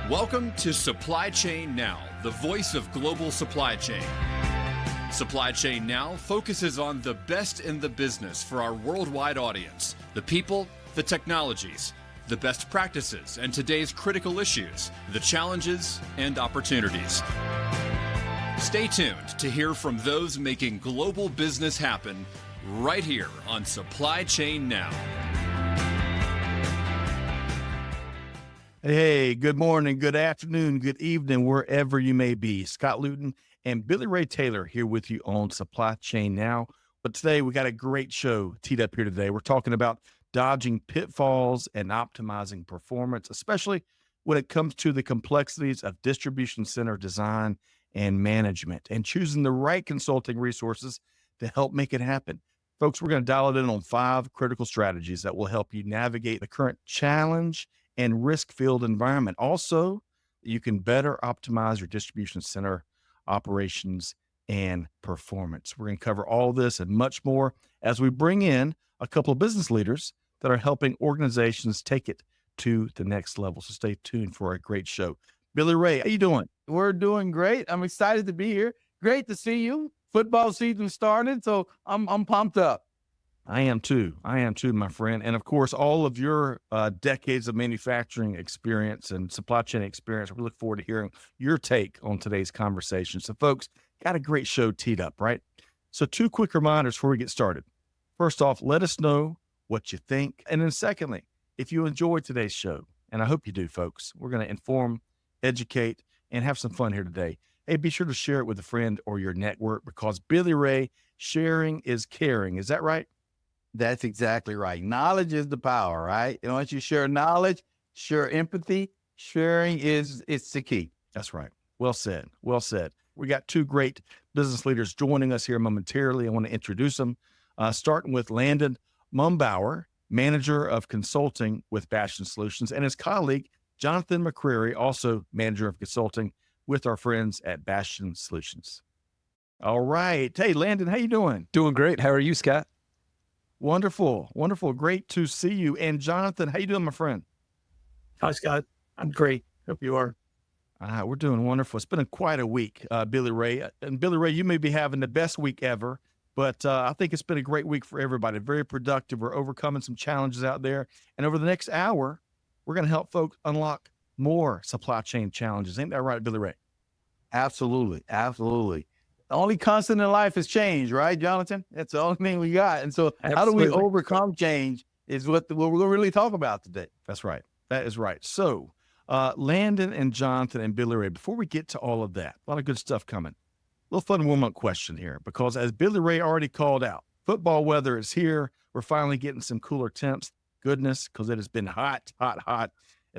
Welcome to Supply Chain Now, the voice of global supply chain. Supply Chain Now focuses on the best in the business for our worldwide audience, the people, the technologies, the best practices, and today's critical issues, the challenges and opportunities. Stay tuned to hear from those making global business happen right here on Supply Chain Now. Hey, good morning, good afternoon, good evening, wherever you may be. Scott Luton and Billy Ray Taylor here with you on Supply Chain Now. But today we got a great show teed up here today. We're talking about dodging pitfalls and optimizing performance, especially when it comes to the complexities of distribution center design and management and choosing the right consulting resources to help make it happen. Folks, we're going to dial it in on 5 critical strategies that will help you navigate the current challenge and risk-filled environment. Also, you can better optimize your distribution center operations and performance. We're going to cover all this and much more as we bring in a couple of business leaders that are helping organizations take it to the next level. So stay tuned for a great show. Billy Ray, how you doing? We're doing great. I'm excited to be here. Great to see you. Football season started, so I'm pumped up. I am too, my friend. And of course, all of your decades of manufacturing experience and supply chain experience, we look forward to hearing your take on today's conversation. So folks, got a great show teed up, right? So 2 quick reminders before we get started. First off, let us know what you think. And then secondly, if you enjoyed today's show, and I hope you do, folks, we're going to inform, educate, and have some fun here today. Hey, be sure to share it with a friend or your network because Billy Ray, sharing is caring. Is that right? That's exactly right. Knowledge is the power, right? And once you share knowledge, share empathy, sharing it's the key. That's right. Well said. Well said. We got 2 great business leaders joining us here momentarily. I want to introduce them, starting with Landon Mumbower, Manager of Consulting with Bastian Solutions, and his colleague, Johnathan McRary, also Manager of Consulting with our friends at Bastian Solutions. All right. Hey, Landon, how you doing? Doing great. How are you, Scott? Wonderful. Wonderful. Great to see you. And Johnathan, how you doing, my friend? Hi, Scott. I'm great. Hope you are. We're doing wonderful. It's been quite a week, Billy Ray. And Billy Ray, you may be having the best week ever, but I think it's been a great week for everybody. Very productive. We're overcoming some challenges out there. And over the next hour, we're going to help folks unlock more supply chain challenges. Ain't that right, Billy Ray? Absolutely. Absolutely. The only constant in life is change, right, Jonathan? That's the only thing we got. And so How do we overcome change is what we're going to really talk about today. That's right. That is right. So Landon and Johnathan and Billy Ray, before we get to all of that, a lot of good stuff coming. A little fun warm-up question here, because as Billy Ray already called out, football weather is here. We're finally getting some cooler temps. Goodness, because it has been hot, at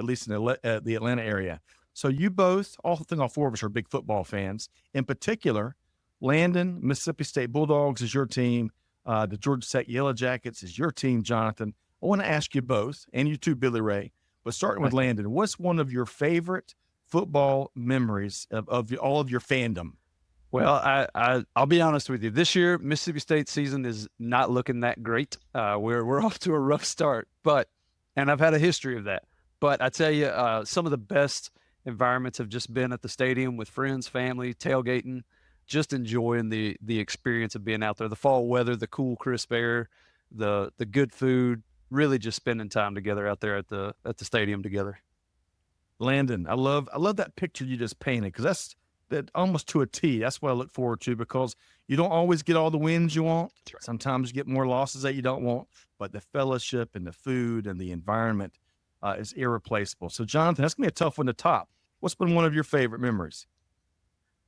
least in the Atlanta area. So you both, all 4 of us are big football fans. In particular, Landon, Mississippi State Bulldogs is your team. The Georgia Tech Yellow Jackets is your team, Johnathan. I want to ask you both, and you too, Billy Ray, but starting with Landon, what's one of your favorite football memories of all of your fandom? Well, I'll be honest with you. This year, Mississippi State season is not looking that great. We're off to a rough start, and I've had a history of that. But I tell you, some of the best environments have just been at the stadium with friends, family, tailgating, just enjoying the experience of being out there, the fall weather, the cool, crisp air, the good food, really just spending time together out there at the stadium together. Landon, I love that picture you just painted, because that's that almost to a T. That's what I look forward to, because you don't always get all the wins you want. Right. Sometimes you get more losses that you don't want, but the fellowship and the food and the environment is irreplaceable. So Johnathan, that's going to be a tough one to top. What's been one of your favorite memories?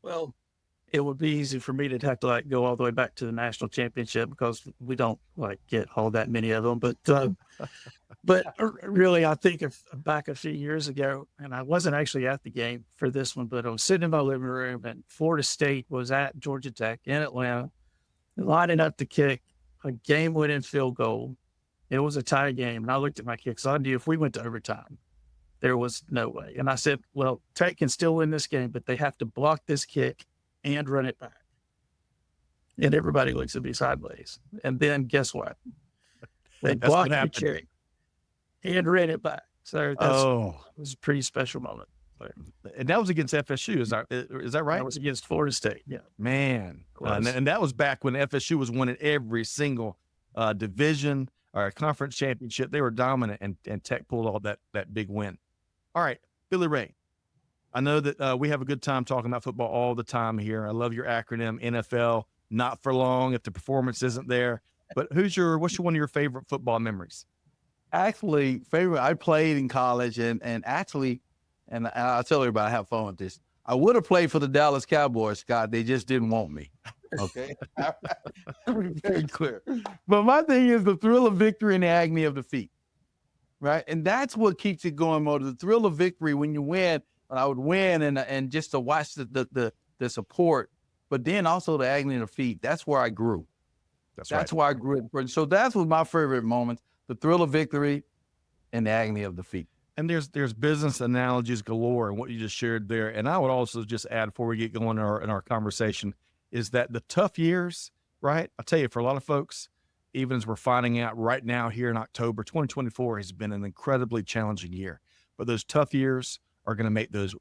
Well, it would be easy for me to have to go all the way back to the national championship, because we don't get all that many of them. But really, I think back a few years ago, and I wasn't actually at the game for this one, but I was sitting in my living room, and Florida State was at Georgia Tech in Atlanta, lining up to kick a game-winning field goal. It was a tie game, and I looked at my kick, so I knew if we went to overtime, there was no way. And I said, well, Tech can still win this game, but they have to block this kick and run it back. And everybody looks at me sideways. And then guess what? They blocked the kick and ran it back. So it was a pretty special moment. And that was against FSU. Is that right? That was against Florida State. Yeah, man. And that was back when FSU was winning every single division or conference championship. They were dominant, and Tech pulled all that big win. All right, Billy Ray. I know that we have a good time talking about football all the time here. I love your acronym, NFL, not for long if the performance isn't there. But what's one of your favorite football memories? Actually, I played in college and I'll tell everybody I have fun with this. I would have played for the Dallas Cowboys, Scott. They just didn't want me. Okay. Very clear. But my thing is the thrill of victory and the agony of defeat. Right. And that's what keeps it going more. The thrill of victory when you win, I would win and just to watch the support, but then also the agony of defeat. That's where I grew. That's why I grew. So that's what my favorite moments, the thrill of victory and the agony of defeat. And there's business analogies galore in what you just shared there. And I would also just add before we get going in our conversation is that the tough years, right? I'll tell you, for a lot of folks, even as we're finding out right now here in October, 2024 has been an incredibly challenging year. But those tough years are going to make those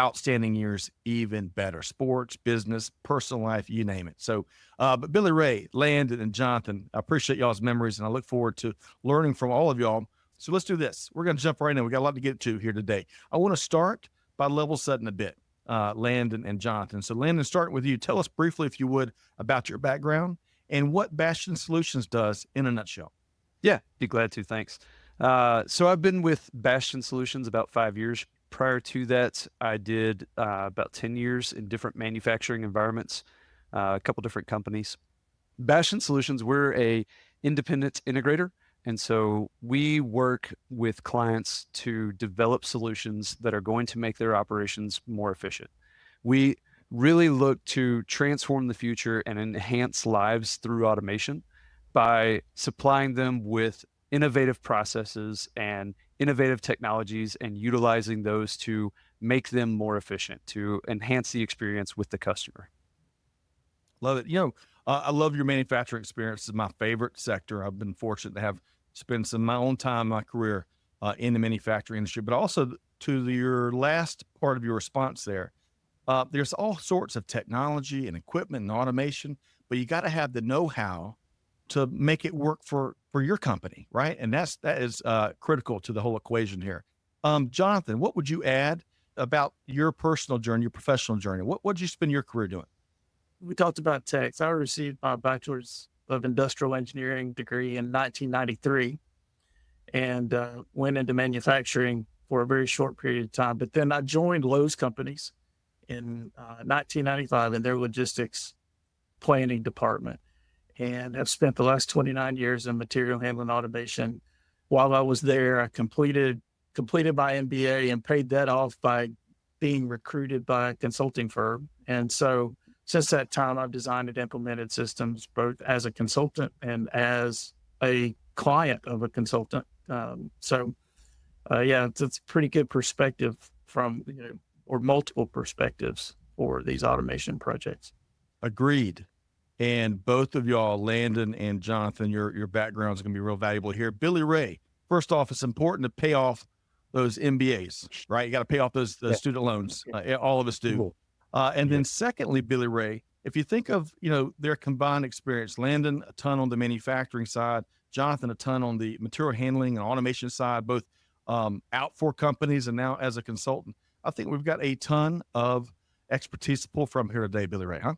outstanding years even better. Sports, business, personal life, you name it. So, but Billy Ray, Landon, and Johnathan, I appreciate y'all's memories, and I look forward to learning from all of y'all. So let's do this. We're going to jump right in. We got a lot to get to here today. I want to start by level setting a bit, Landon and Johnathan. So Landon, starting with you, tell us briefly, if you would, about your background and what Bastian Solutions does in a nutshell. Yeah, be glad to. Thanks. So I've been with Bastian Solutions about 5 years. Prior to that, I did about 10 years in different manufacturing environments, a couple different companies. Bastian Solutions, we're a independent integrator. And so we work with clients to develop solutions that are going to make their operations more efficient. We really look to transform the future and enhance lives through automation by supplying them with innovative processes and innovative technologies and utilizing those to make them more efficient, to enhance the experience with the customer. Love it. I love your manufacturing experience. It's my favorite sector. I've been fortunate to have spent some of my own time, my career in the manufacturing industry, but also to your last part of your response there. There's all sorts of technology and equipment and automation, but you got to have the know-how to make it work for your company, right? And that is critical to the whole equation here. Johnathan, what would you add about your personal journey, your professional journey? What did you spend your career doing? We talked about tech. So I received my bachelor's of industrial engineering degree in 1993 and went into manufacturing for a very short period of time. But then I joined Lowe's companies in 1995 in their logistics planning department, and have spent the last 29 years in material handling automation. While I was there, I completed my MBA and paid that off by being recruited by a consulting firm. And so since that time, I've designed and implemented systems both as a consultant and as a client of a consultant. It's a pretty good perspective from, or multiple perspectives for these automation projects. Agreed. And both of y'all, Landon and Johnathan, your backgrounds are going to be real valuable here. Billy Ray, first off, it's important to pay off those MBAs, right? You got to pay off those student loans. All of us do. Cool. Then secondly, Billy Ray, if you think of, their combined experience, Landon, a ton on the manufacturing side, Johnathan, a ton on the material handling and automation side, both out for companies and now as a consultant, I think we've got a ton of expertise to pull from here today, Billy Ray, huh?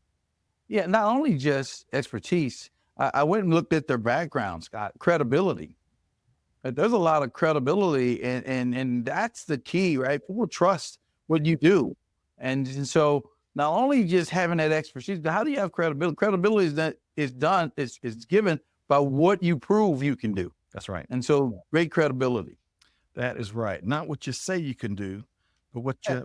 Yeah, not only just expertise, I went and looked at their backgrounds, Scott, credibility. There's a lot of credibility, and that's the key, right? People trust what you do. And so not only just having that expertise, but how do you have credibility? Credibility is given by what you prove you can do. That's right. And so great credibility. That is right. Not what you say you can do, but what you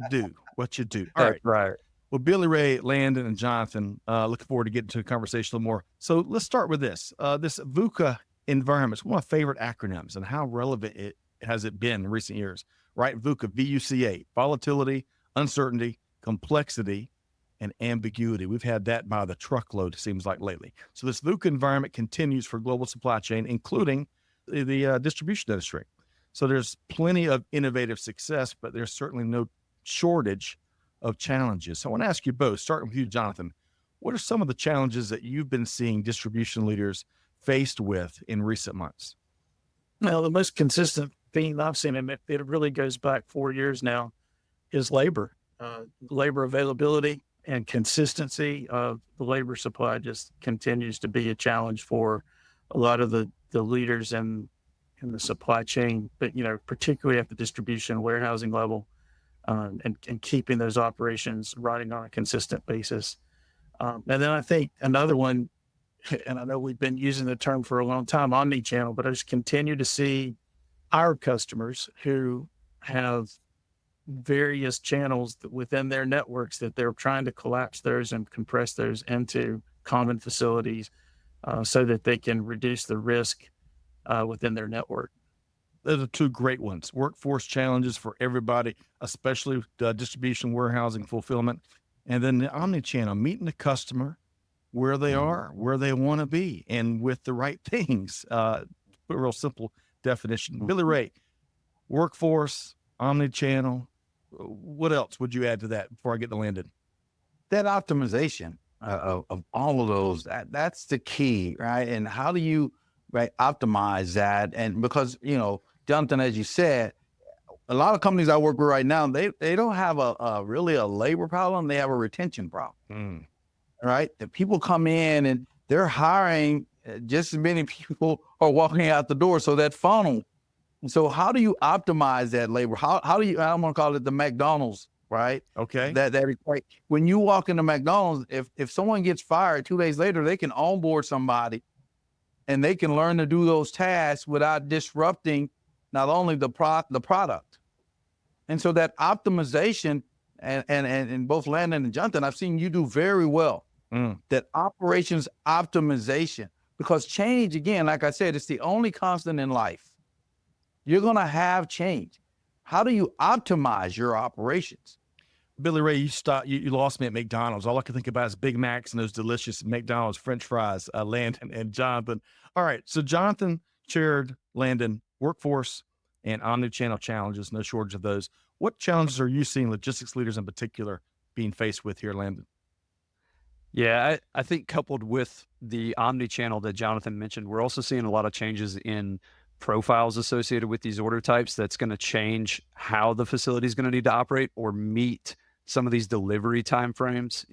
do. All right. Right. Well, Billy Ray, Landon, and Johnathan, looking forward to getting to the conversation a little more. So let's start with this. This VUCA environment is one of my favorite acronyms, and how relevant it has been in recent years, right? VUCA, VUCA, volatility, uncertainty, complexity, and ambiguity. We've had that by the truckload, it seems like lately. So this VUCA environment continues for global supply chain, including the distribution industry. So there's plenty of innovative success, but there's certainly no shortage of challenges. So I want to ask you both, starting with you, Johnathan, what are some of the challenges that you've been seeing distribution leaders faced with in recent months? Well, the most consistent theme I've seen, and it really goes back 4 years now, is labor. Labor availability and consistency of the labor supply just continues to be a challenge for a lot of the leaders in the supply chain, but particularly at the distribution warehousing level, and keeping those operations running on a consistent basis. And then I think another one, and I know we've been using the term for a long time, omnichannel, but I just continue to see our customers who have various channels within their networks that they're trying to collapse those and compress those into common facilities, so that they can reduce the risk within their network. Those are two great ones. Workforce challenges for everybody, especially distribution, warehousing, fulfillment. And then the omnichannel, meeting the customer where they are, where they want to be, and with the right things. A real simple definition. Billy Ray, workforce, omnichannel. What else would you add to that before I get to Landon? That optimization of all of those, that's the key, right? And how do you optimize that? And because, Johnathan, as you said, a lot of companies I work with right now, they don't have really a labor problem. They have a retention problem, right? The people come in and they're hiring just as many people are walking out the door. So that funnel. And so how do you optimize that labor? How do you, I'm going to call it the McDonald's, right? Okay. That when you walk into McDonald's, if someone gets fired 2 days later, they can onboard somebody and they can learn to do those tasks without disrupting not only the product. And so that optimization, and both Landon and Johnathan, I've seen you do very well. That operations optimization, because change, again, like I said, it's the only constant in life. You're going to have change. How do you optimize your operations? Billy Ray, you lost me at McDonald's. All I can think about is Big Macs and those delicious McDonald's French fries, Landon and Johnathan. All right, so Johnathan shared, Landon, workforce and omnichannel challenges, no shortage of those. What challenges are you seeing logistics leaders in particular being faced with here, Landon? Yeah, I think coupled with the omnichannel that Johnathan mentioned, we're also seeing a lot of changes in profiles associated with these order types that's going to change how the facility is going to need to operate or meet some of these delivery timeframes.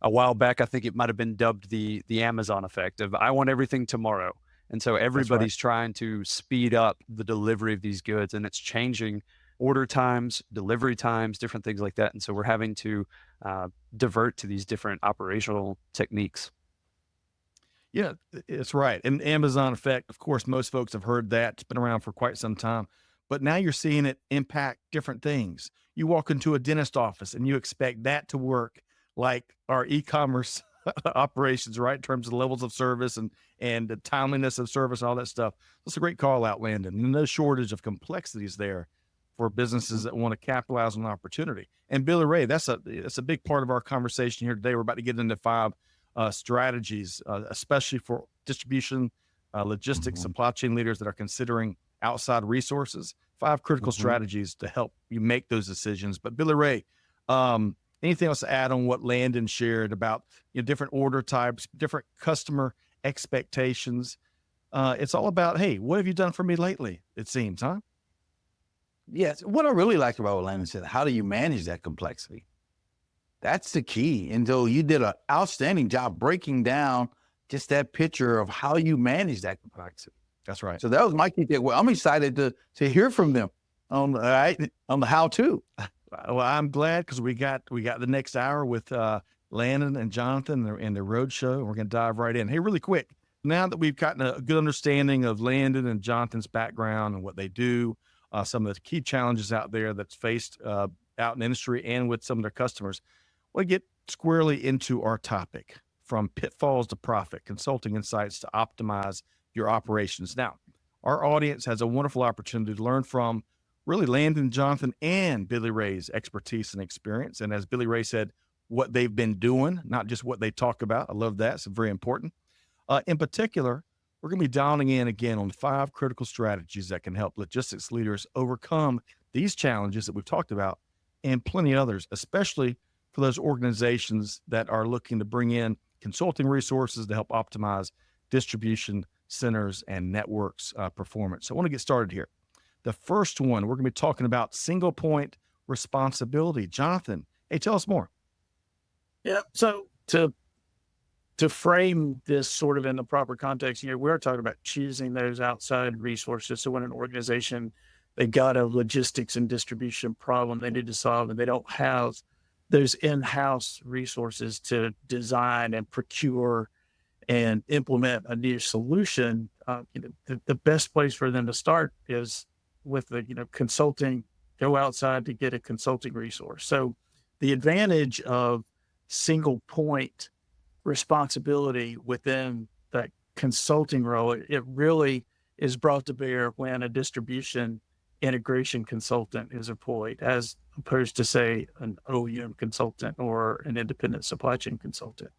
A while back, I think it might have been dubbed the Amazon effect of I want everything tomorrow. And so everybody's trying to speed up the delivery of these goods, and it's changing order times, delivery times, different things like that. And so we're having to divert to these different operational techniques. Yeah, it's right. And Amazon effect, of course, most folks have heard that. It's been around for quite some time. But now you're seeing it impact different things. You walk into a dentist office and you expect that to work like our e-commerce operations, right? In terms of the levels of service and the timeliness of service, all that stuff. That's a great call out, Landon. And no shortage of complexities there for businesses that want to capitalize on opportunity. And Billy Ray, that's a big part of our conversation here today. We're about to get into 5 strategies, especially for distribution, logistics, supply chain leaders that are considering outside resources. 5 critical strategies to help you make those decisions. But Billy Ray, anything else to add on what Landon shared about different order types, different customer expectations? It's all about, hey, what have you done for me lately? It seems, huh? Yes. What I really liked about what Landon said, how do you manage that complexity? That's the key. And so you did an outstanding job breaking down just that picture of how you manage that complexity. That's right. So that was my key takeaway. Well, I'm excited to hear from them on the how-to. Well, I'm glad because we got the next hour with Landon and Johnathan in the road show. We're going to dive right in. Hey, really quick, now that we've gotten a good understanding of Landon and Jonathan's background and what they do, some of the key challenges out there that's faced out in industry and with some of their customers, we'll get squarely into our topic, from pitfalls to profit, consulting insights to optimize your operations. Now, our audience has a wonderful opportunity to learn from really Landon, Johnathan, and Billy Ray's expertise and experience. And as Billy Ray said, what they've been doing, not just what they talk about. I love that. It's very important. In particular, we're We're going to be dialing in again on 5 critical strategies that can help logistics leaders overcome these challenges that we've talked about and plenty others, especially for those organizations that are looking to bring in consulting resources to help optimize distribution centers and networks performance. So I want to get started here. The first one, we're going to be talking about single point responsibility. Johnathan, hey, tell us more. Yeah. So to frame this sort of in the proper context, we're talking about choosing those outside resources. So when an organization, they've got a logistics and distribution problem they need to solve, and they don't have those in-house resources to design and procure and implement a new solution, the best place for them to start is with the consulting. Go outside to get a consulting resource. So the advantage of single point responsibility within that consulting role, it really is brought to bear when a distribution integration consultant is employed, as opposed to, say, an OEM consultant or an independent supply chain consultant.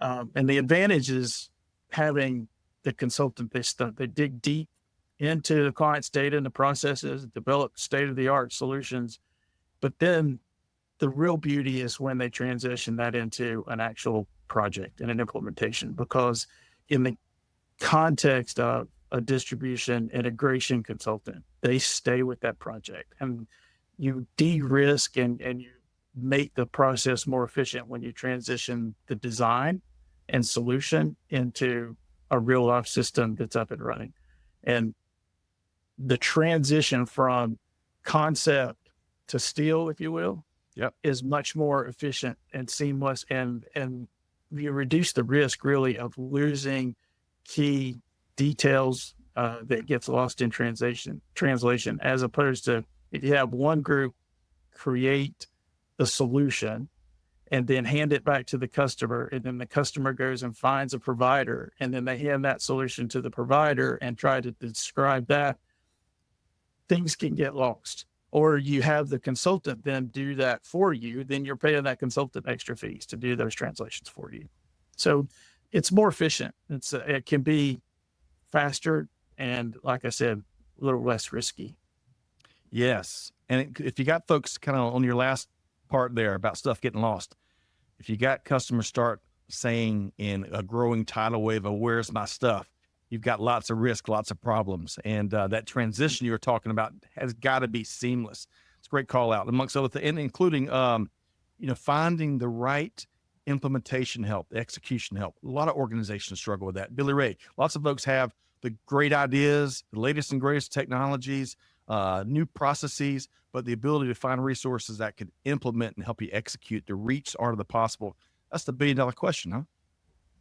And the advantage is having the consultant, they dig deep into the client's data and the processes, develop state-of-the-art solutions. But then the real beauty is when they transition that into an actual project and an implementation, because in the context of a distribution integration consultant, they stay with that project, and you de-risk and you make the process more efficient when you transition the design and solution into a real life system that's up and running. And the transition from concept to steel, if you will, is much more efficient and seamless, and you reduce the risk really of losing key details that gets lost in translation, as opposed to if you have one group create the solution and then hand it back to the customer, and then the customer goes and finds a provider, and then they hand that solution to the provider and try to describe that, things can get lost. Or you have the consultant then do that for you, then you're paying that consultant extra fees to do those translations for you. So it's more efficient. It can be faster, and like I said, a little less risky. Yes. And if you got folks kind of on your last part there about stuff getting lost, if you got customers start saying in a growing tidal wave of where's my stuff, you've got lots of risk, lots of problems. And that transition you were talking about has got to be seamless. It's a great call out, amongst other things, and including, finding the right implementation help, execution help. A lot of organizations struggle with that. Billy Ray, lots of folks have the great ideas, the latest and greatest technologies, new processes, but the ability to find resources that could implement and help you execute the reach art of the possible. That's the $1 billion question, huh?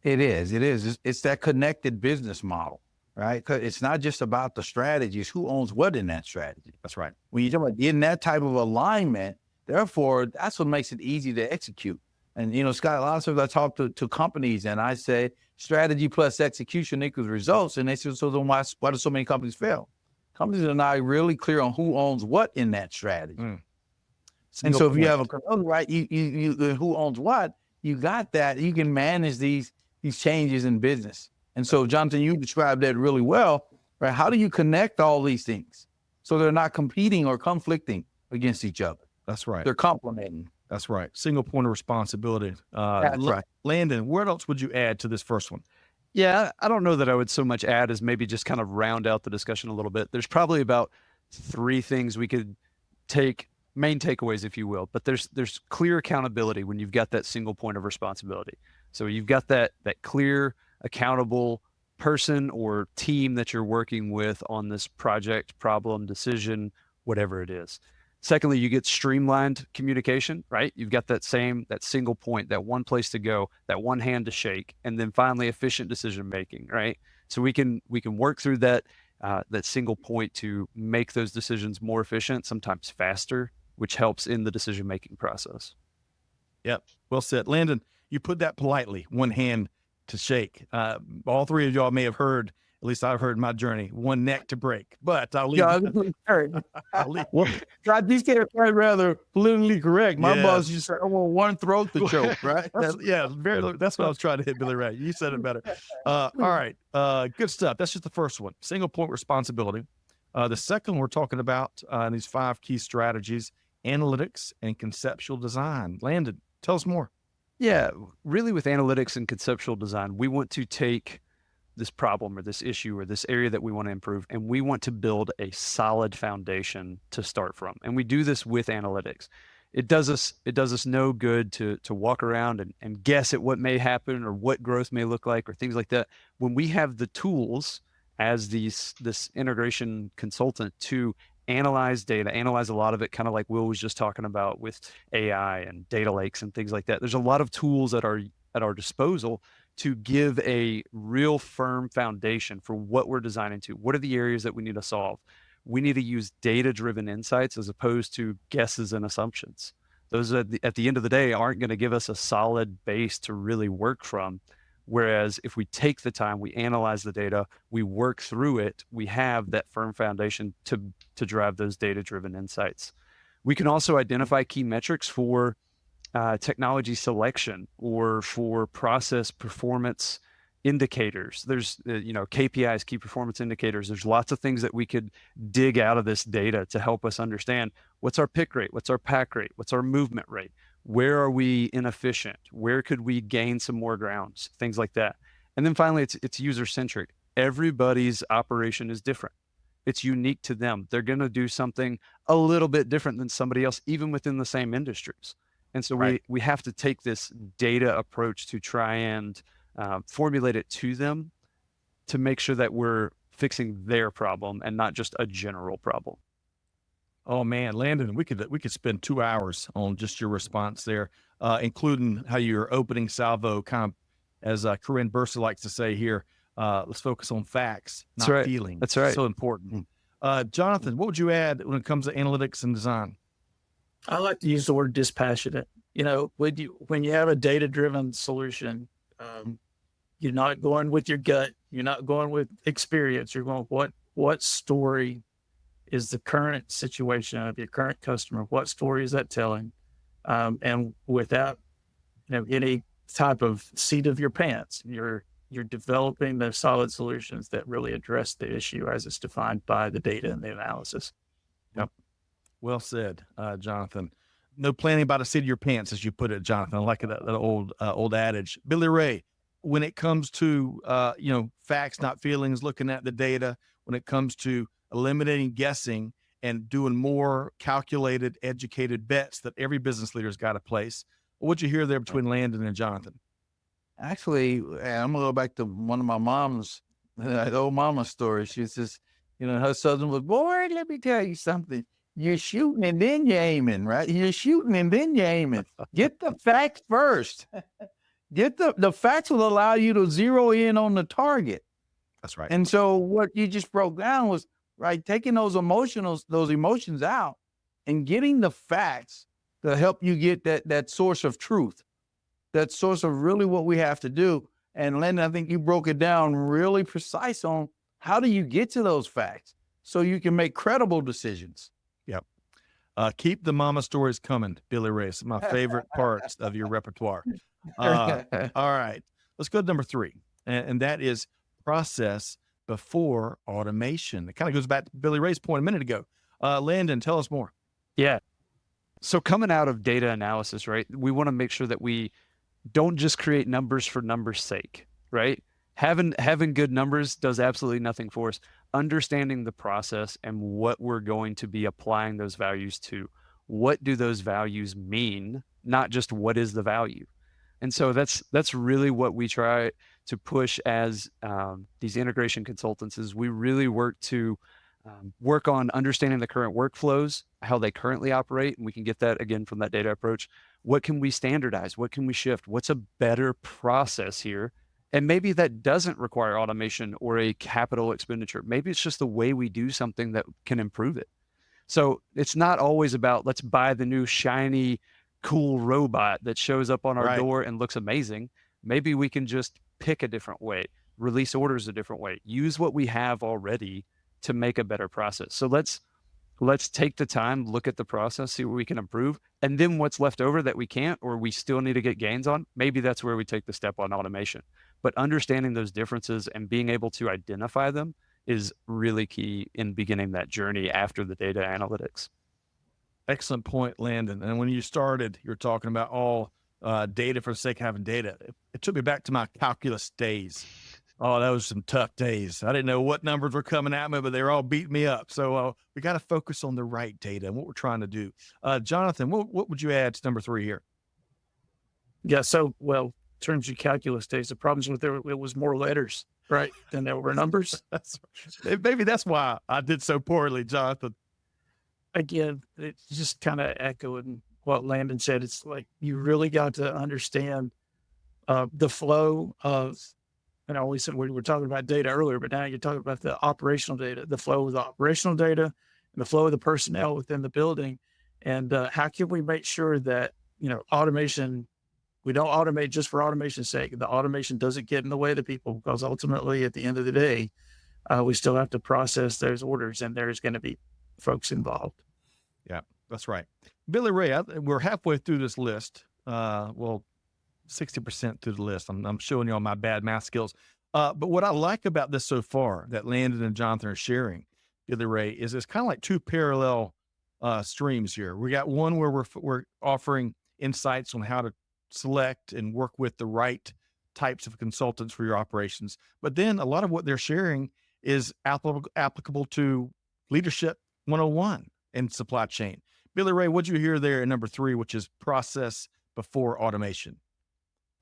It is. It's that connected business model, right? Because it's not just about the strategies, who owns what in that strategy. That's right. When you talk about getting that type of alignment, therefore, that's what makes it easy to execute. And, Scott, a lot of times I talk to companies and I say, strategy plus execution equals results. And they say, so then why do so many companies fail? Companies are not really clear on who owns what in that strategy. And so if you have a right, you who owns what, you got that, you can manage these changes in business. And so, Johnathan, you described that really well, right? How do you connect all these things so they're not competing or conflicting against each other? That's right. They're complementing. That's right. Single point of responsibility. That's right. Landon, what else would you add to this first one? Yeah, I don't know that I would so much add as maybe just kind of round out the discussion a little bit. There's probably about 3 things we could main takeaways, if you will, but there's clear accountability when you've got that single point of responsibility. So you've got that clear, accountable person or team that you're working with on this project, problem, decision, whatever it is. Secondly, you get streamlined communication, right? You've got that single point, that one place to go, that one hand to shake, and then finally efficient decision making, right? So we can work through that single point to make those decisions more efficient, sometimes faster, which helps in the decision making process. Yep, well said, Landon. You put that politely, one hand to shake. All 3 of y'all may have heard At least I've heard in my journey, one neck to break. But I'll leave. Yeah, I'll leave. well, God, these guys are rather politically correct. My Yes. boss used to say, "I want one throat to choke," right? That's what I was trying to hit, Billy Ray. You said it better. All right. Good stuff. That's just the first one. Single point responsibility. The second we're talking about these 5 key strategies, analytics and conceptual design. Landon, tell us more. Yeah, really with analytics and conceptual design, we want to take this problem or this issue or this area that we want to improve, and we want to build a solid foundation to start from. And we do this with analytics. It does us no good to walk around and guess at what may happen or what growth may look like or things like that. When we have the tools as this integration consultant to analyze data, analyze a lot of it, kind of like Will was just talking about with AI and data lakes and things like that. There's a lot of tools at our disposal to give a real firm foundation for what we're designing to. What are the areas that we need to solve? We need to use data-driven insights as opposed to guesses and assumptions. Those at the end of the day aren't going to give us a solid base to really work from. Whereas if we take the time, we analyze the data, we work through it, we have that firm foundation to drive those data-driven insights. We can also identify key metrics for technology selection or for process performance indicators. There's, KPIs, key performance indicators. There's lots of things that we could dig out of this data to help us understand what's our pick rate, what's our pack rate, what's our movement rate. Where are we inefficient? Where could we gain some more grounds? Things like that. And then finally, it's user-centric. Everybody's operation is different. It's unique to them. They're going to do something a little bit different than somebody else, even within the same industries. And so we have to take this data approach to try and formulate it to them to make sure that we're fixing their problem and not just a general problem. Oh man, Landon, we could spend 2 hours on just your response there, including how your opening salvo kind of, as Corinne Bursa likes to say here, let's focus on facts, not feelings. That's right. So important. Johnathan, what would you add when it comes to analytics and design? I like to use the word dispassionate. When you have a data-driven solution, you're not going with your gut. You're not going with experience. You're going, what story is the current situation of your current customer? What story is that telling? And without any type of seat of your pants, you're developing those solid solutions that really address the issue as it's defined by the data and the analysis. Yep. Well said, Johnathan. No planning by the seat of your pants, as you put it, Johnathan. I like that old adage. Billy Ray, when it comes to facts, not feelings, looking at the data, when it comes to eliminating guessing and doing more calculated, educated bets that every business leader's got to place, what'd you hear there between Landon and Johnathan? Actually, I'm gonna go back to one of my mom's, old mama's story. She says, her son was, boy, let me tell you something. You're shooting and then you're aiming, right? You're shooting and then you're aiming. Get the facts first. Get the facts will allow you to zero in on the target. That's right. And so what you just broke down was taking those emotions out and getting the facts to help you get that source of truth, that source of really what we have to do. And Landon, I think you broke it down really precise on how do you get to those facts so you can make credible decisions. Yep. Keep the mama stories coming, Billy Ray. It's my favorite parts of your repertoire. All right. Let's go to number 3. And that is process before automation. It kind of goes back to Billy Ray's point a minute ago. Landon, tell us more. Yeah. So coming out of data analysis, right, we want to make sure that we don't just create numbers for numbers' sake, right? Having good numbers does absolutely nothing for us. Understanding the process and what we're going to be applying those values to. What do those values mean? Not just what is the value. And so that's really what we try to push as these integration consultants is we really work to work on understanding the current workflows, how they currently operate, and we can get that again from that data approach. What can we standardize? What can we shift? What's a better process here? And maybe that doesn't require automation or a capital expenditure. Maybe it's just the way we do something that can improve it. So it's not always about let's buy the new shiny, cool robot that shows up on our door and looks amazing. Maybe we can just pick a different way, release orders a different way, use what we have already to make a better process. So let's take the time, look at the process, see what we can improve, and then what's left over that we can't or we still need to get gains on, maybe that's where we take the step on automation. But understanding those differences and being able to identify them is really key in beginning that journey after the data analytics. Excellent point, Landon. And when you started, you were talking about all data for the sake of having data. It took me back to my calculus days. Oh, that was some tough days. I didn't know what numbers were coming at me, but they were all beating me up. So we got to focus on the right data and what we're trying to do. Johnathan, what would you add to number 3 here? Yeah. So, well, in terms of calculus days, the problems with it was more letters, right, than there were numbers. Maybe that's why I did so poorly, Johnathan. Again, it's just kind of echoing what Landon said. It's like you really got to understand the flow of, we said we were talking about data earlier, but now you're talking about the operational data, the flow of the operational data and the flow of the personnel within the building. And how can we make sure that, automation, we don't automate just for automation's sake. The automation doesn't get in the way of the people, because ultimately at the end of the day, we still have to process those orders and there's going to be folks involved. Yeah, that's right. Billy Ray, we're halfway through this list. 60% through the list. I'm showing you all my bad math skills. But what I like about this so far that Landon and Johnathan are sharing, Billy Ray, is it's kind of like two parallel streams here. We got one where we're offering insights on how to select and work with the right types of consultants for your operations. But then a lot of what they're sharing is applicable to leadership 101 and supply chain. Billy Ray, what'd you hear there in number 3, which is process before automation?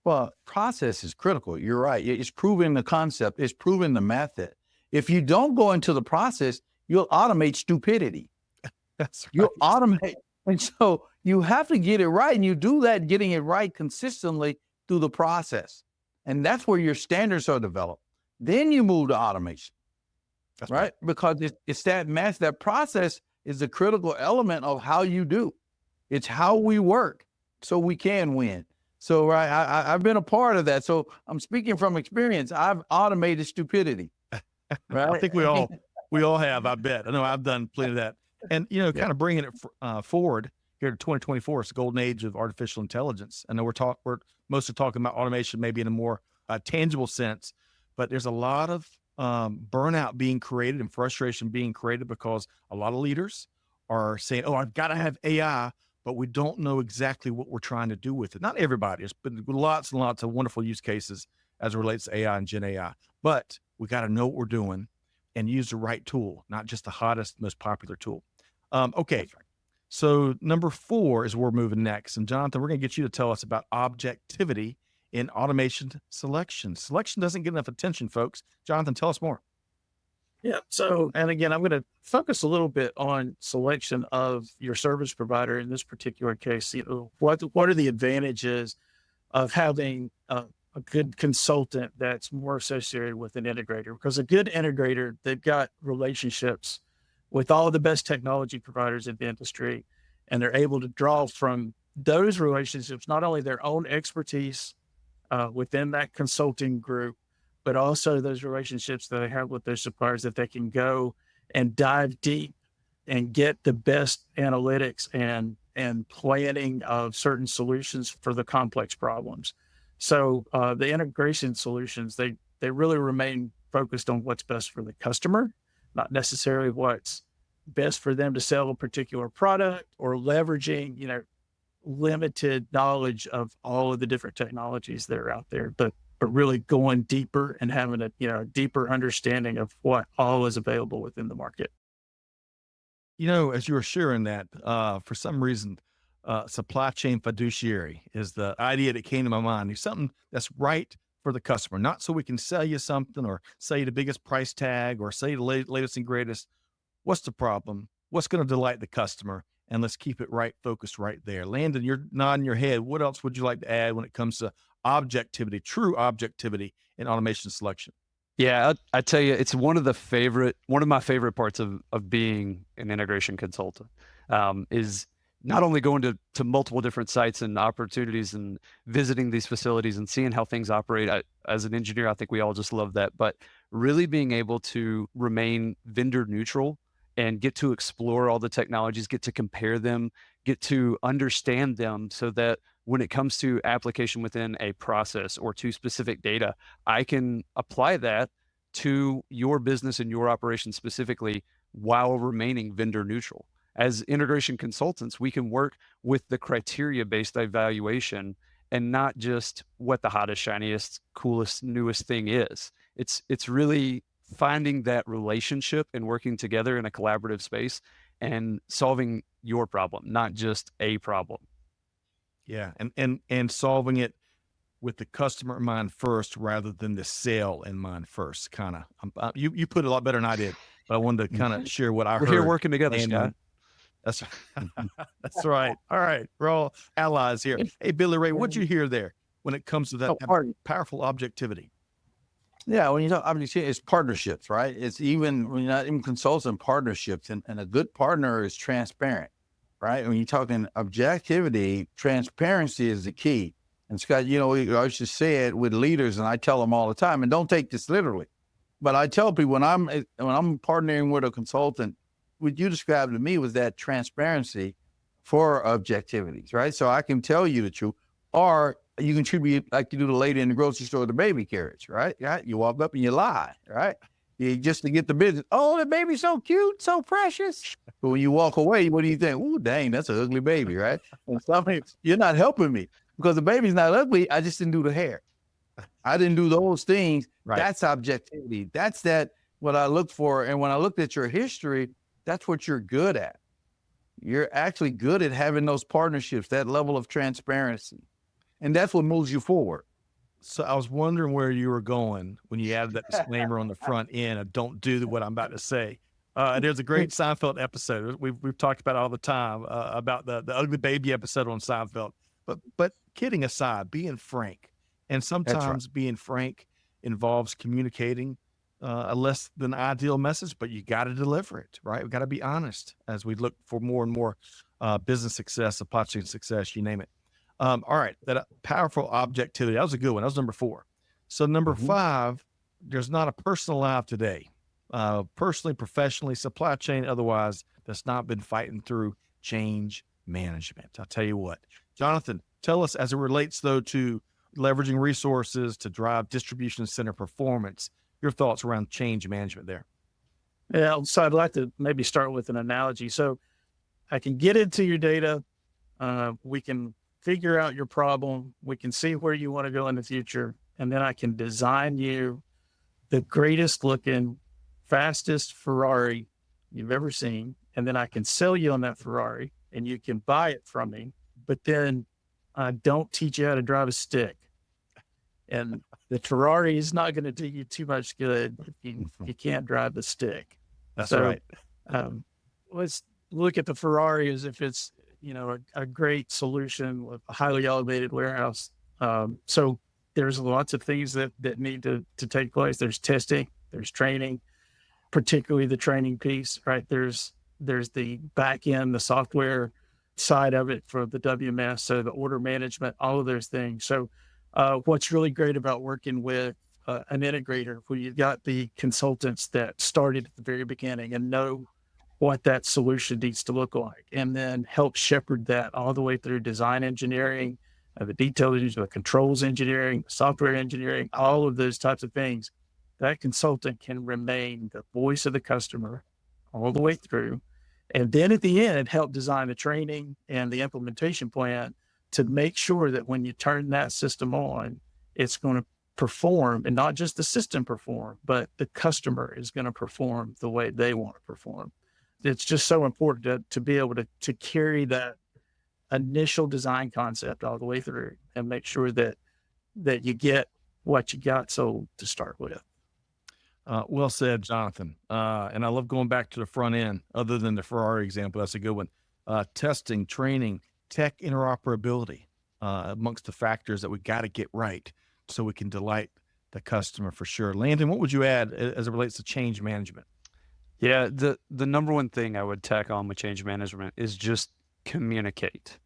Well, process is critical. You're right. It's proving the concept. It's proving the method. If you don't go into the process, you'll automate stupidity. That's right. You'll automate. And so you have to get it right. And you do that getting it right consistently through the process. And that's where your standards are developed. Then you move to automation. That's right. Because it's that that process is the critical element of how you do. It's how we work so we can win. So, right, I've been a part of that. So I'm speaking from experience. I've automated stupidity. Right? I think we all have, I bet. I know I've done plenty of that. And, kind of bringing it forward here to 2024, it's the golden age of artificial intelligence. I know we're mostly talking about automation maybe in a more tangible sense, but there's a lot of burnout being created and frustration being created because a lot of leaders are saying, oh, I've got to have AI, but we don't know exactly what we're trying to do with it. Not everybody, but lots and lots of wonderful use cases as it relates to AI and Gen AI. But we got to know what we're doing and use the right tool, not just the hottest, most popular tool. Okay, so number 4 is where we're moving next. And Johnathan, we're going to get you to tell us about objectivity in automation selection. Selection doesn't get enough attention, folks. Johnathan, tell us more. Yeah. So, and again, I'm going to focus a little bit on selection of your service provider in this particular case. What are the advantages of having a good consultant that's more associated with an integrator? Because a good integrator, they've got relationships with all of the best technology providers in the industry, and they're able to draw from those relationships, not only their own expertise within that consulting group, but also those relationships that they have with their suppliers, that they can go and dive deep and get the best analytics and planning of certain solutions for the complex problems. So the integration solutions, they really remain focused on what's best for the customer, not necessarily what's best for them to sell a particular product or leveraging, limited knowledge of all of the different technologies that are out there, but really going deeper and having a deeper understanding of what all is available within the market. As you were sharing that, for some reason, supply chain fiduciary is the idea that came to my mind. It's something that's right for the customer, not so we can sell you something or sell you the biggest price tag or sell you the latest and greatest. What's the problem? What's going to delight the customer? And let's keep it right, focused right there. Landon, you're nodding your head. What else would you like to add when it comes to objectivity, true objectivity in automation selection? Yeah, I tell you, it's one of my favorite parts of being an integration consultant, is not only going to multiple different sites and opportunities and visiting these facilities and seeing how things operate. As an engineer, I think we all just love that, but really being able to remain vendor neutral and get to explore all the technologies, get to compare them, get to understand them, so that when it comes to application within a process or to specific data, I can apply that to your business and your operation specifically while remaining vendor neutral. As integration consultants, we can work with the criteria-based evaluation and not just what the hottest, shiniest, coolest, newest thing is. It's really finding that relationship and working together in a collaborative space and solving your problem, not just a problem. Yeah, and solving it with the customer in mind first, rather than the sale in mind first. Kind of, you put it a lot better than I did, but I wanted to kind of share what I heard. We're here working together, Scott. That's that's right. All right, we're all allies here. Hey, Billy Ray, what'd you hear there when it comes to that powerful objectivity? Yeah, when you talk objectivity, it's partnerships, right? It's even when you're not even consulting, partnerships, and a good partner is transparent, right? When you're talking objectivity, transparency is the key. And Scott, you know, I used to say it with leaders, and I tell them all the time, and don't take this literally, but I tell people when I'm partnering with a consultant, what you described to me was that transparency for objectivities, right? So I can tell you the truth, or you can treat me like you do the lady in the grocery store with the baby carriage, right? You walk up and you lie, right? You just to get the business. Oh, the baby's so cute, so precious. But when you walk away, what do you think? Oh, dang, that's an ugly baby, right? And something, you're not helping me because the baby's not ugly. I just didn't do the hair. I didn't do those things. Right. That's objectivity. That's what I look for. And when I looked at your history, that's what you're good at. You're actually good at having those partnerships, that level of transparency. And that's what moves you forward. So I was wondering where you were going when you added that disclaimer on the front end of don't do what I'm about to say. There's a great Seinfeld episode. We've talked about it all the time, about the ugly baby episode on Seinfeld. But kidding aside, being frank. And sometimes being frank involves communicating a less than ideal message, but you got to deliver it, right? We got to be honest as we look for more and more business success, supply chain success, you name it. All right, that powerful objectivity. That was a good one. That was number 4. So number 5, there's not a person alive today, personally, professionally, supply chain, otherwise, that's not been fighting through change management. I'll tell you what, Johnathan, tell us as it relates though to leveraging resources to drive distribution center performance, your thoughts around change management there. Yeah, so I'd like to maybe start with an analogy. So I can get into your data. We can figure out your problem. We can see where you want to go in the future. And then I can design you the greatest looking, fastest Ferrari you've ever seen. And then I can sell you on that Ferrari and you can buy it from me. But then I don't teach you how to drive a stick. And the Ferrari is not going to do you too much good if you can't drive the stick. That's right. Let's look at the Ferrari as if it's, you know, a great solution with a highly automated warehouse. So there's lots of things that need to take place. There's testing, there's training, particularly the training piece, right? There's the back end, the software side of it for the WMS, so the order management, all of those things. So what's really great about working with an integrator, where you've got the consultants that started at the very beginning and know what that solution needs to look like, and then help shepherd that all the way through design engineering, the detail engineering, the controls engineering, software engineering, all of those types of things. That consultant can remain the voice of the customer all the way through. And then at the end, help design the training and the implementation plan to make sure that when you turn that system on, it's going to perform, and not just the system perform, but the customer is going to perform the way they want to perform. It's just so important to be able to carry that initial design concept all the way through and make sure that you get what you got sold to start with. Well said, Johnathan. And I love going back to the front end, other than the Ferrari example. That's a good one. Testing, training, tech interoperability, amongst the factors that we got to get right so we can delight the customer for sure. Landon, what would you add as it relates to change management? Yeah, the number one thing I would tack on with change management is just communicate,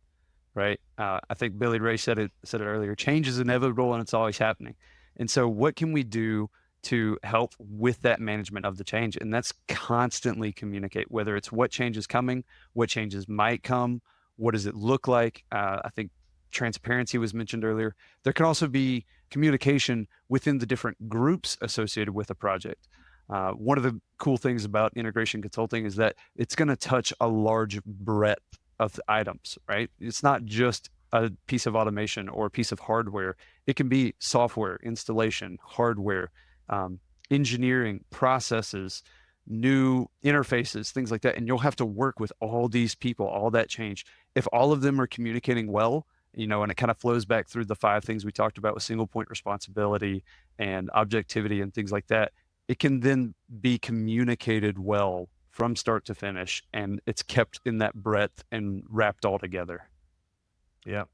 right? I think Billy Ray said it earlier. Change is inevitable and it's always happening. And so what can we do to help with that management of the change? And that's constantly communicate, whether it's what change is coming, what changes might come, what does it look like? I think transparency was mentioned earlier. There can also be communication within the different groups associated with a project. One of the cool things about integration consulting is that it's going to touch a large breadth of items, right? It's not just a piece of automation or a piece of hardware. It can be software, installation, hardware, engineering, processes, new interfaces, things like that. And you'll have to work with all these people, all that change. If all of them are communicating well, and it kind of flows back through the 5 things we talked about with single point responsibility and objectivity and things like that, it can then be communicated well from start to finish, and it's kept in that breadth and wrapped all together. Yeah.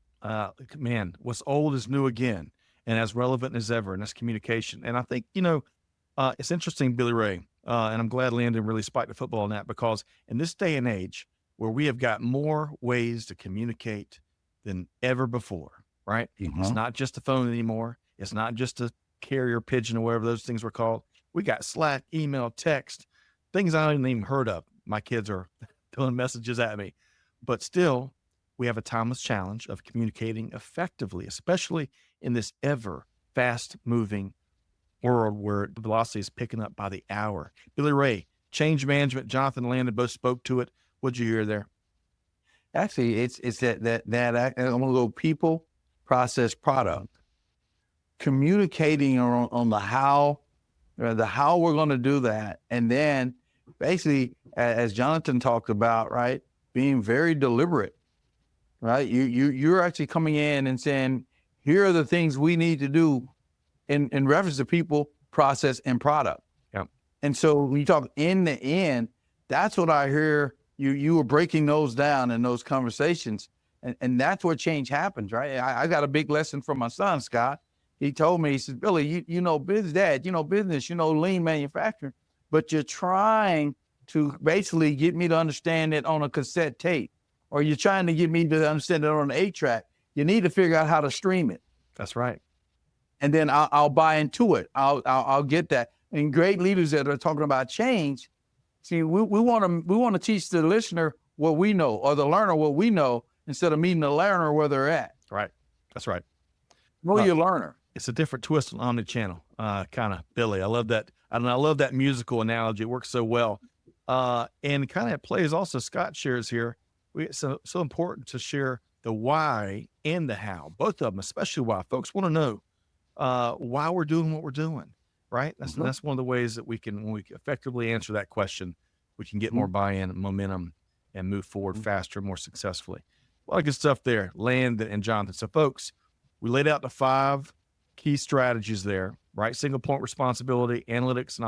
Man, what's old is new again, and as relevant as ever, and that's communication. And I think, it's interesting, Billy Ray, and I'm glad Landon really spiked the football on that, because in this day and age where we have got more ways to communicate than ever before, right? It's not just a phone anymore. It's not just a carrier pigeon or whatever those things were called. We got Slack, email, text, things I hadn't even heard of. My kids are throwing messages at me, but still we have a timeless challenge of communicating effectively, especially in this ever fast moving world where the velocity is picking up by the hour. Billy Ray, change management, Johnathan and Landon both spoke to it. What'd you hear there? Actually, it's that I'm gonna go people, process, product. Communicating on the how we're gonna do that, and then basically, as Johnathan talked about, right, being very deliberate, right? You're actually coming in and saying, here are the things we need to do in reference to people, process, and product. Yeah. And so when you talk in the end, that's what I hear. You were breaking those down in those conversations, and that's where change happens, right? I got a big lesson from my son, Scott. He told me, he said, Billy, you know, dad, business, lean manufacturing, but you're trying to basically get me to understand it on a cassette tape, or you're trying to get me to understand it on an 8-track. You need to figure out how to stream it. That's right. And then I'll buy into it. I'll get that. And great leaders that are talking about change, see, we want to teach the listener what we know, or the learner what we know, instead of meeting the learner where they're at. Right. That's right. Know your learner. It's a different twist on omnichannel, kind of, Billy. I love that. I love that musical analogy. It works so well. And kind of plays also, Scott shares here. It's so important to share the why and the how, both of them, especially why. Folks want to know why we're doing what we're doing, right? That's one of the ways that when we effectively answer that question, we can get more buy-in, momentum, and move forward faster, more successfully. A lot of good stuff there, Landon and Johnathan. So, folks, we laid out the 5 key strategies there, right? Single point responsibility, analytics,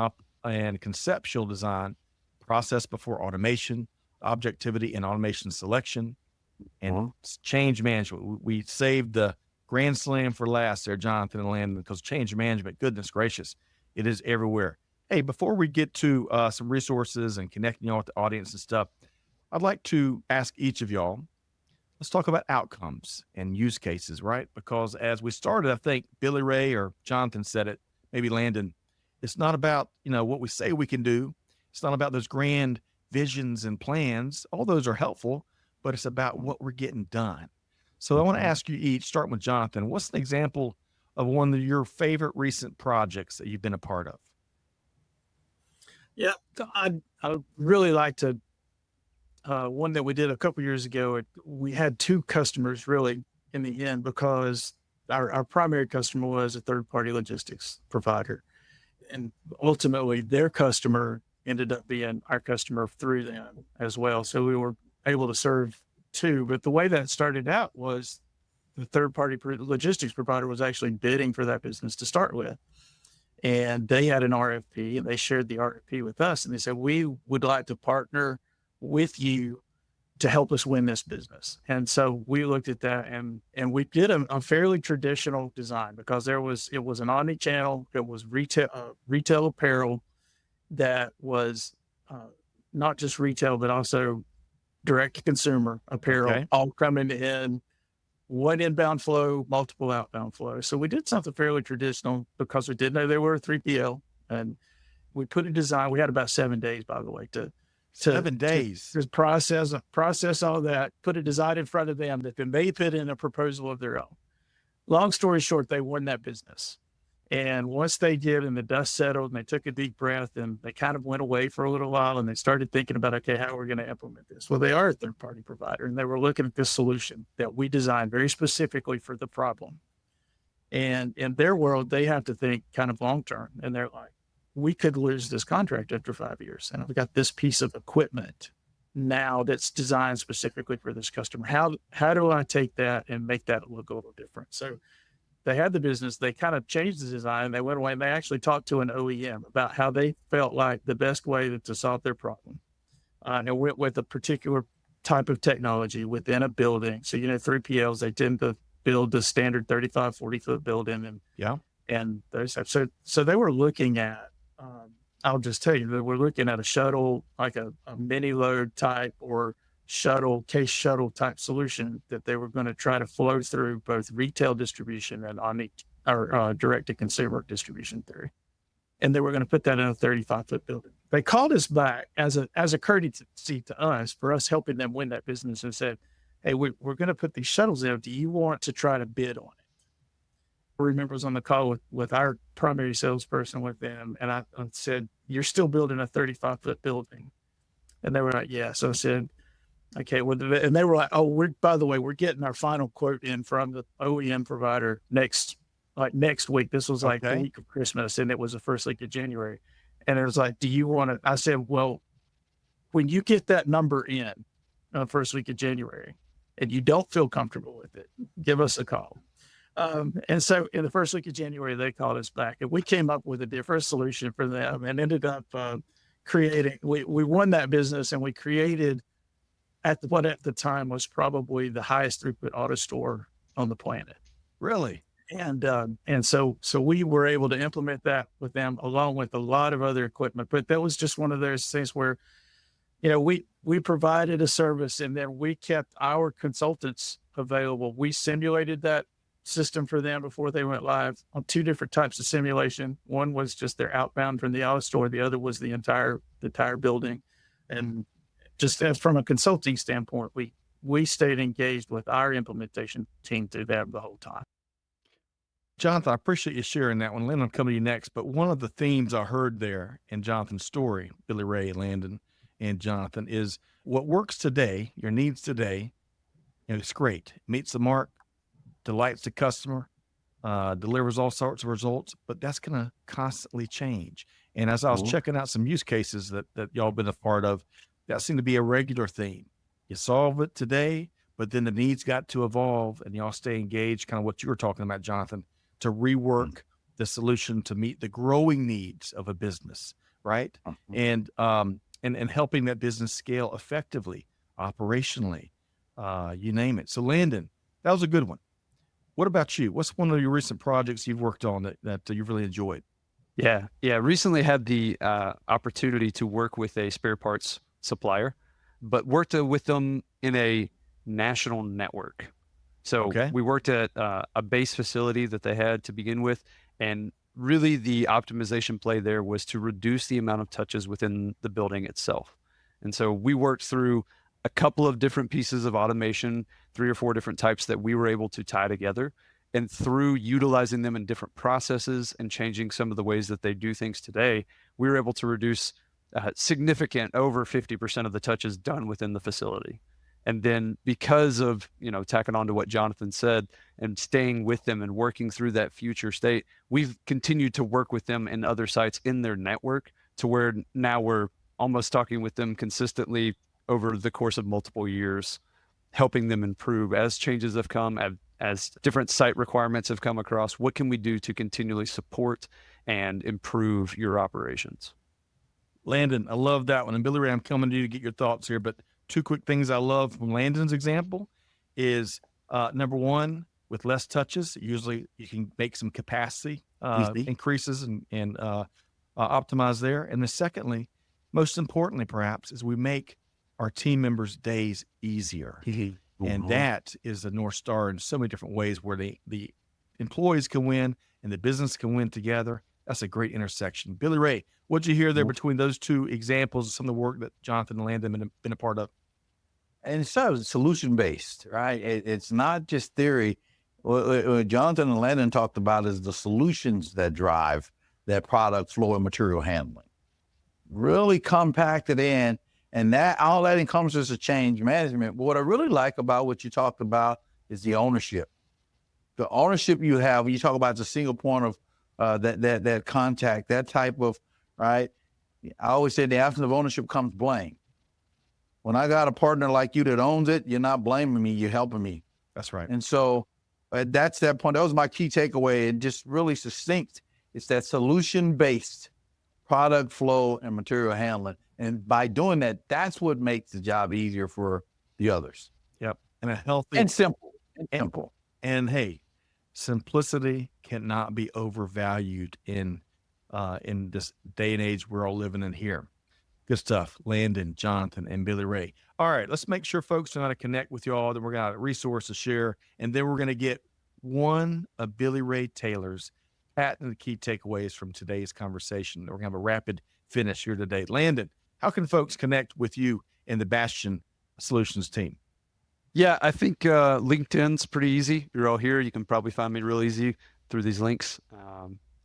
and conceptual design, process before automation, objectivity and automation selection, and change management. We saved the grand slam for last there, Johnathan and Landon, because change management, goodness gracious, it is everywhere. Hey, before we get to some resources and connecting y'all with the audience and stuff, I'd like to ask each of y'all, let's talk about outcomes and use cases, right? Because as we started, I think Billy Ray or Johnathan said it, maybe Landon, it's not about, what we say we can do. It's not about those grand visions and plans. All those are helpful, but it's about what we're getting done. So I want to ask you each, starting with Johnathan, what's an example of one of your favorite recent projects that you've been a part of? Yeah, I really like to, one that we did a couple years ago. We had 2 customers really in the end, because our primary customer was a third-party logistics provider. And ultimately their customer ended up being our customer through them as well. So we were able to serve 2, but the way that started out was the third-party logistics provider was actually bidding for that business to start with. And they had an RFP, and they shared the RFP with us, and they said, we would like to partner with you to help us win this business. And so we looked at that, and we did a fairly traditional design, because it was an omnichannel, it was retail apparel that was not just retail, but also direct to consumer apparel, Okay. all coming in one inbound flow, multiple outbound flow. So we did something fairly traditional because we did know they were a 3PL, and we put a design. We had about 7 days, by the way, to 7 days. just process all that, put a design in front of them that then they put in a proposal of their own. Long story short, they won that business. And once they did and the dust settled and they took a deep breath and they kind of went away for a little while and they started thinking about, okay, how are we going to implement this? Well, they are a third-party provider, and they were looking at this solution that we designed very specifically for the problem. And in their world, they have to think kind of long-term, and they're like, we could lose this contract after 5 years. And I've got this piece of equipment now that's designed specifically for this customer. How do I take that and make that look a little different? So they had the business, they kind of changed the design, they went away and they actually talked to an OEM about how they felt like the best way to solve their problem. And it went with a particular type of technology within a building. So, 3PLs, they tend to build the standard 35, 40-foot building. And so they were looking at, I'll just tell you, that we're looking at a shuttle, like a mini load type or case shuttle type solution that they were going to try to flow through both retail distribution and direct to consumer distribution through. And they were going to put that in a 35-foot building. They called us back as a courtesy to us for us helping them win that business and said, hey, we're going to put these shuttles in. Do you want to try to bid on it? I remember I was on the call with our primary salesperson with them. And I said, you're still building a 35-foot building. And they were like, yeah. So I said, okay, well, and they were like, oh, by the way, we're getting our final quote in from the OEM provider next week. This was like the week of Christmas, and it was the first week of January. And it was like, do you want to? I said, well, when you get that number in first week of January and you don't feel comfortable with it, give us a call. And so in the first week of January, they called us back, and we came up with a different solution for them and ended up creating, we won that business, and we created what at the time was probably the highest throughput auto store on the planet. Really? And so we were able to implement that with them along with a lot of other equipment. But that was just one of those things where, we provided a service, and then we kept our consultants available. We simulated that system for them before they went live on 2 different types of simulation. One was just their outbound from the auto store. The other was the entire building. And just as from a consulting standpoint, we stayed engaged with our implementation team through that the whole time. Johnathan, I appreciate you sharing that one. Landon, I'm coming to you next. But one of the themes I heard there in Jonathan's story, Billy Ray, Landon, and Johnathan, is what works today, your needs today, it's great. Meets the mark, delights the customer, delivers all sorts of results, but that's going to constantly change. And as I was checking out some use cases that y'all been a part of, that seemed to be a regular theme. You solve it today, but then the needs got to evolve, and y'all stay engaged, kind of what you were talking about, Johnathan, to rework the solution to meet the growing needs of a business, right? And helping that business scale effectively, operationally, you name it. So Landon, that was a good one. What about you? What's one of your recent projects you've worked on that you've really enjoyed? Yeah. Recently had the opportunity to work with a spare parts supplier, but worked with them in a national network. So we worked at a base facility that they had to begin with, and really the optimization play there was to reduce the amount of touches within the building itself. And so we worked through a couple of different pieces of automation, 3 or 4 different types that we were able to tie together. And through utilizing them in different processes and changing some of the ways that they do things today, we were able to reduce significant, over 50% of the touches done within the facility. And then because of, tacking on to what Johnathan said and staying with them and working through that future state, we've continued to work with them in other sites in their network to where now we're almost talking with them consistently over the course of multiple years, helping them improve as changes have come, as different site requirements have come across. What can we do to continually support and improve your operations? Landon, I love that one. And Billy Ray, I'm coming to you to get your thoughts here, but 2 quick things I love from Landon's example is number one, with less touches, usually you can make some capacity increases and optimize there. And then secondly, most importantly, perhaps, is we make our team members' days easier. And that is a North Star in so many different ways where the employees can win and the business can win together. That's a great intersection. Billy Ray, what'd you hear there between those two examples of some of the work that Johnathan and Landon have been a part of? And it's sort of solution-based, right? It's not just theory. What Johnathan and Landon talked about is the solutions that drive that product flow and material handling. Really compacted in, and that all that encompasses a change management. But what I really like about what you talked about is the ownership. The ownership you have when you talk about the single point of that contact, that type of, right? I always say in the absence of ownership comes blame. When I got a partner like you that owns it, you're not blaming me, you're helping me. That's right. And so that's that point. That was my key takeaway, and just really succinct. It's that solution-based product flow and material handling. And by doing that, that's what makes the job easier for the others. Yep. And a healthy and simple. And simple. And hey, simplicity cannot be overvalued in this day and age we're all living in here. Good stuff. Landon, Johnathan, and Billy Ray. All right, let's make sure folks know how to connect with you all. Then we're going to have a resource to share. And then we're going to get one of Billy Ray Taylor's patented key takeaways from today's conversation. We're going to have a rapid finish here today. Landon, how can folks connect with you and the Bastian Solutions team? Yeah, I think LinkedIn's pretty easy. You're all here. You can probably find me real easy through these links.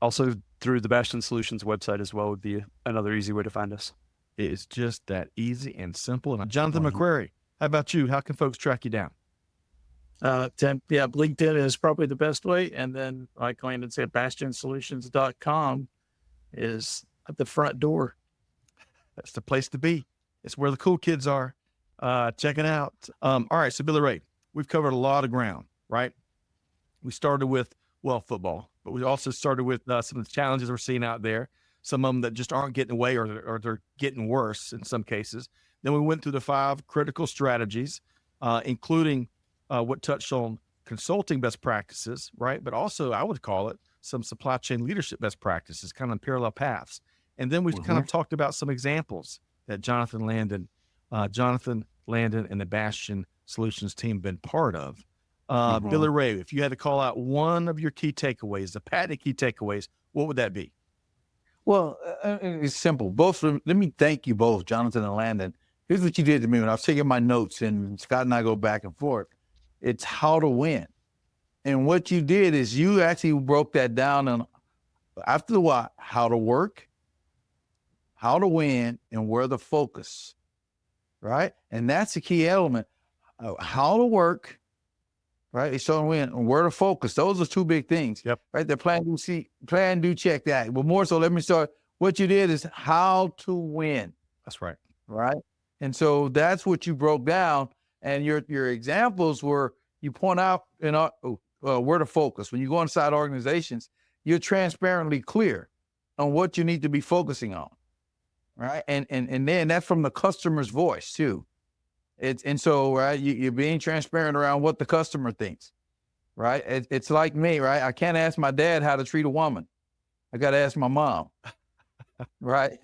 Also through the Bastian Solutions website as well would be another easy way to find us. It's just that easy and simple. And Johnathan McRary, how about you? How can folks track you down? LinkedIn is probably the best way. And then, like Landon said, bastiansolutions.com is at the front door. That's the place to be. It's where the cool kids are. Check it out. All right. So Billy Ray, we've covered a lot of ground, right? We started with, football, but we also started with some of the challenges we're seeing out there. Some of them that just aren't getting away or they're getting worse in some cases. Then we went through the 5 critical strategies, including what touched on consulting best practices, right? But also I would call it some supply chain leadership best practices, kind of parallel paths. And then we've kind of talked about some examples that Johnathan, Landon, and the Bastian Solutions team have been part of. Billy Ray, if you had to call out one of your key takeaways, the patented key takeaways, what would that be? Well, it's simple. Let me thank you both, Johnathan and Landon. Here's what you did to me when I was taking my notes, and Scott and I go back and forth. It's how to win. And what you did is you actually broke that down and after the what, how to work, how to win, and where the focus, right? And that's the key element. How to work, right? It's how to win, and where to focus. Those are 2 big things. Yep. Right? The plan, do, check that. But more so, let me start. What you did is how to win. That's right. Right? And so that's what you broke down. And your examples were, you point out where to focus. When you go inside organizations, you're transparently clear on what you need to be focusing on. Right? And then that's from the customer's voice too. So right, you're being transparent around what the customer thinks. Right? It's like me, right? I can't ask my dad how to treat a woman. I got to ask my mom. Right?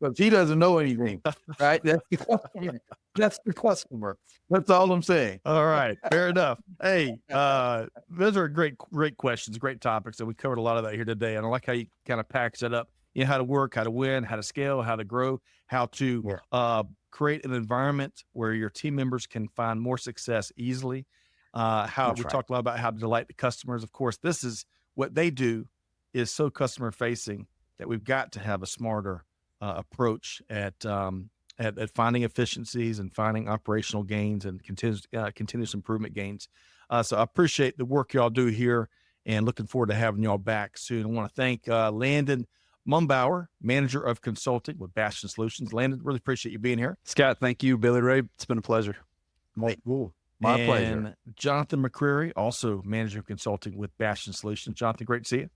But she doesn't know anything. Right? That's the customer. That's the customer. That's all I'm saying. All right. Fair enough. Hey, those are great questions, great topics. And we covered a lot of that here today. And I like how you kind of package that up. You know, how to work, how to win, how to scale, how to grow, how to create an environment where your team members can find more success easily. Talked a lot about how to delight the customers. Of course, this is what they do is so customer facing that we've got to have a smarter approach at finding efficiencies and finding operational gains and continuous improvement gains. So I appreciate the work y'all do here and looking forward to having y'all back soon. I want to thank Landon Mumbower, Manager of Consulting with Bastian Solutions. Landon, really appreciate you being here. Scott, thank you. Billy Ray, it's been a pleasure. My pleasure. Johnathan McRary, also Manager of Consulting with Bastian Solutions. Johnathan, great to see you.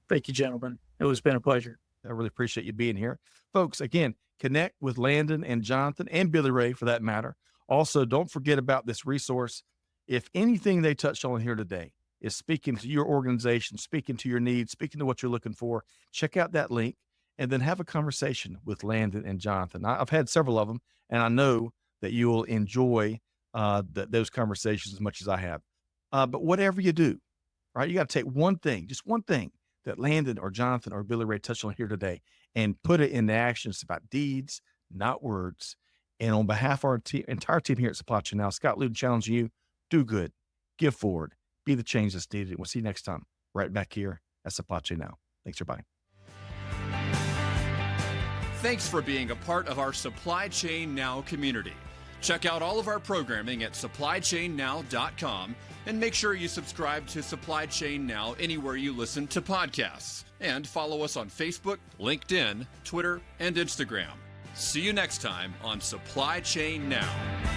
Thank you, gentlemen. It has been a pleasure. I really appreciate you being here. Folks, again, connect with Landon and Johnathan and Billy Ray for that matter. Also, don't forget about this resource. If anything they touched on here today is speaking to your organization, speaking to your needs, speaking to what you're looking for, check out that link and then have a conversation with Landon and Johnathan. I've had several of them, and I know that you will enjoy those conversations as much as I have. But whatever you do, right, you got to take one thing, just one thing that Landon or Johnathan or Billy Ray touched on here today and put it into action. It's about deeds, not words. And on behalf of our entire team here at Supply Chain Now, Scott Luton challenging you, do good, give forward, be the change that's needed. We'll see you next time right back here at Supply Chain Now. Thanks, everybody. Thanks for being a part of our Supply Chain Now community. Check out all of our programming at supplychainnow.com and make sure you subscribe to Supply Chain Now anywhere you listen to podcasts. And follow us on Facebook, LinkedIn, Twitter, and Instagram. See you next time on Supply Chain Now.